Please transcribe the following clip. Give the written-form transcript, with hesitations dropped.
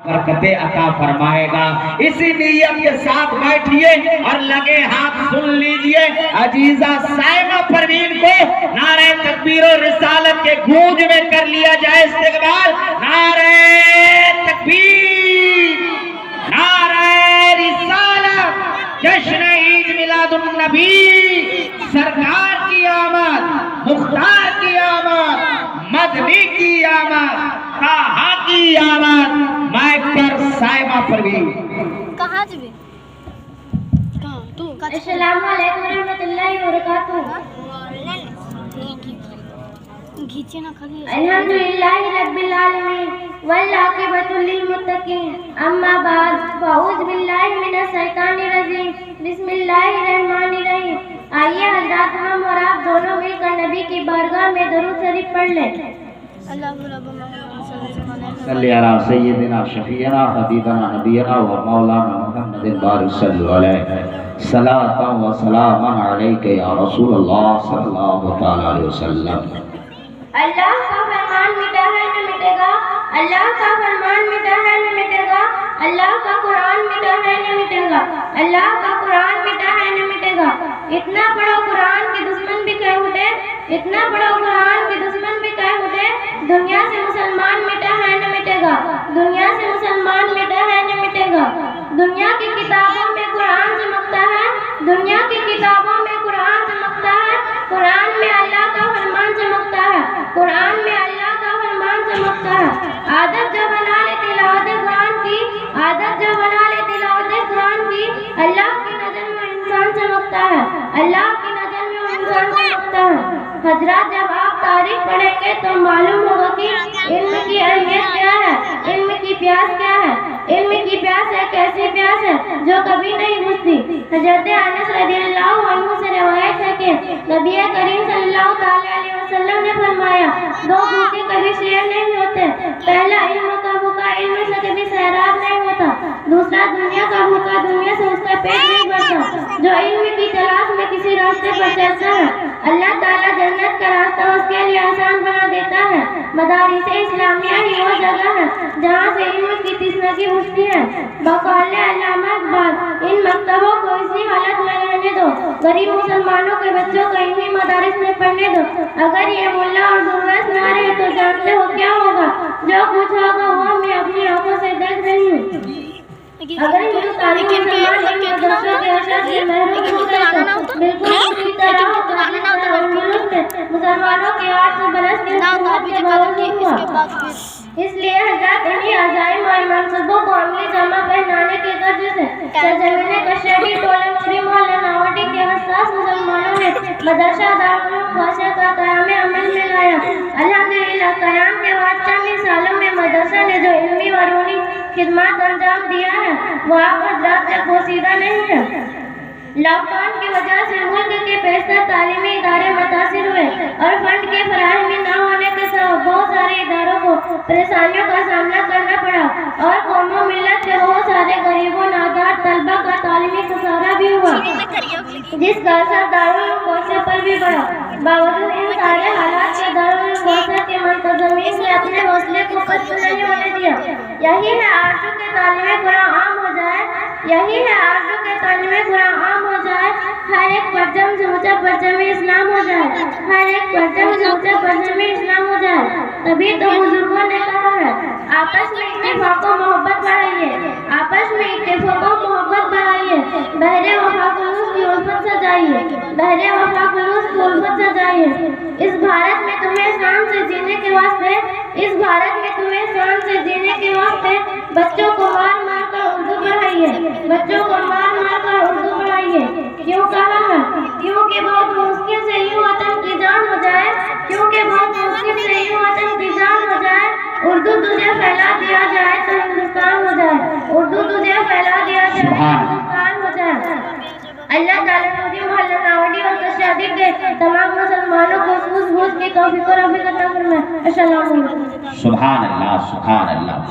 برکتیں عطا فرمائے گا۔ اسی نیت کے ساتھ بیٹھیے اور لگے ہاتھ سن لیجئے عزیزہ سائمہ پروین کو نعرہ تکبیر و رسالت کے گونج میں کر لیا جائے استقبال۔ نعرہ تکبیر، نعرہ رسالت، جشن عید میلاد النبی، سرکار کی آمد، مختار کی آمد، مدنی کی آمد، طٰہٰ کی آمد۔ مائک پر سائمہ پروین۔ کہاں جبے؟ السلام علیکم ورحمۃ اللہ وبرکاتہ۔ الحمدللہ رب العالمین والعاقبۃ للمتقین، اما بعد فاعوذ باللہ من الشیطان الرجیم، بسم اللہ الرحمن الرحیم۔ آئیے حضرات ہم اور آپ دونوں مل کر نبی کی بارگاہ میں درود شریف پڑھ لیں۔ صلی علی سیدنا شفیعنا حبیبنا نبینا و مولانا محمد بارک صلی علیہ صلاۃ و سلام علیک یا رسول اللہ صلی اللہ تعالی علیہ وسلم۔ اللہ کا فرمان مٹا ہے نہ مٹے گا، اللہ کا فرمان مٹا ہے نہ مٹے گا، اللہ کا قرآن مٹا ہے نہ مٹے گا، اللہ کا قرآن مٹا ہے نہ مٹے گا۔ اتنا بڑا قرآن کے دشمن بھی کہہ اٹھے، اتنا بڑا قرآن کے دشمن بھی کہہ اٹھے، دنیا سے مسلمان مٹا ہے نہ مٹے گا، دنیا سے مسلمان مٹا ہے نہ مٹے گا۔ دنیا کی کتابوں میں قرآن چمکتا ہے، دنیا کی کتابوں میں قرآن چمکتا ہے، قرآن میں اللہ کا فرمان چمکتا ہے، قرآن میں اللہ کا فرمان چمکتا ہے۔ عادت جو بنا لے تلاوت قرآن کی، عادت جو بنا لے تلاوت قرآن کی، اللہ کی نظر میں انسان چمکتا ہے، اللہ کی نظر میں انسان چمکتا ہے۔ حضرات جب آپ تاریخ پڑھیں گے تو معلوم ہوگا کہ علم کی اہمیت کیا ہے، علم کی پیاس کیا ہے۔ علم کی پیاس ایک ایسی پیاس ہے جو کبھی نہیں بجھتی۔ حضرت انس رضی اللہ عنہ سے روایت ہے کہ نبی کریم صلی اللہ تعالی علیہ وسلم نے فرمایا، دو بھوکے کبھی شیر نہیں ہوتے، پہلا علم کا بھوکا علم سے کبھی سیراب نہیں ہوتا، دوسرا دنیا کا بھوکا دنیا سے اس کا پیٹ نہیں بھرتا۔ جو علم کی تلاش میں کسی راستے پر چلتا ہے اللہ تعالیٰ جنت کا راستہ اس کے لیے آسان بنا دیتا ہے۔ مدارس اسلامیہ ہی وہ جگہ ہے جہاں سے علم کی تشنگی اٹھتی ہے۔ بقول علامہ اقبال، ان مکتبوں کو اسی حالت میں رہنے دو، غریب مسلمانوں کے بچوں کو انہی مدارس میں پڑھنے دو۔ اگر یہ ملا اور درویش نہ رہے تو جانتے ہو کیا ہوگا؟ جو کچھ ہوگا وہ میں اپنی آنکھوں سے دیکھ رہی ہوں۔ اگر ہندوستانی مسلمان ان مدرسوں کے اشر سے محروم ہو گئے تو بالکل اسی طرح مسلمانوں کے آٹھ سے برس کے باوجود ہوا۔ اس لیے حضرات انہی عزائم اور منصوبوں کو عملی جامہ پہنانے کی غرض سے سرزمین کشمیری ٹولہ مری محلہ ناوٹی کے حساس مسلمانوں نے مدرسہ دارالعلوم کوثر کا قیام عمل میں لایا۔ الحمدللہ قیام کے بعد چند ہی سالوں میں مدرسہ نے جو علمی و روحانی خدمات انجام دیا ہے وہ آپ حضرات تک پوشیدہ نہیں ہے۔ لاک ڈاؤن کی وجہ سے ملک کے بیشتر تعلیمی ادارے متاثر ہوئے اور فنڈ کی فراہمی نہ ہونے کے سبب بہت سارے اداروں کو پریشانیوں کا سامنا کرنا پڑا اور قوم و ملت کے بہت سارے غریبوں نادار طلبہ کا تعلیمی خسارہ بھی ہوا، جس کا اثر دارالعلوم کوثر پر بھی پڑا۔ باوجود ان سارے حالات کے دارالعلوم کوثر کے منتظمین نے اپنے حوصلے کو پست نہیں ہونے دیا۔ یہی ہے آرزو کہ تعلیم قرآن عام ہو جائے، یہی ہے آرزو کہ تعلیم قرآن عام ہو جائے، ہر ایک پرچم سے اونچا پرچم اسلام ہو جائے، ہر ایک پرچم سے اونچا پرچم اسلام ہو جائے۔ تبھی تو بزرگوں نے کہا ہے آپس میں اتفاق و محبت بڑھائیے، آپس میں اتفاق و محبت بڑھائیے، بہرے وفا خلوص کی الفت سجائیے، بہرے وفا خلوص کی الفت سجائیے۔ اس بھارت میں تمہیں شان سے جینے کے واسطے، اس بھارت میں تمہیں شان سے جینے کے واسطے بچوں کو مار مار کر اردو پڑھائیے، بچوں کو مار مار کر اردو پڑھائیے۔ کیوں کہا ہے؟ کیونکہ بہت مشکل سے یوں وطن کی جان ہو جائے، کیونکہ بہت مشکل سے یوں وطن کی جان ہو جائے۔ اردو تجھے پھیلا دیا جائے تو ہندوستان ہو جائے، اردو تجھے پھیلا دیا جائے تو ہندوستان ہو جائے۔ اللہ تعالیٰ مجھے محلہ ناوٹی اور کشادی کے تمام مسلمانوں کو سوجھ بوجھ کی توفیق و رفیق عطا فرمائے۔ السلام علیکم۔ سبحان اللہ، سبحان اللہ۔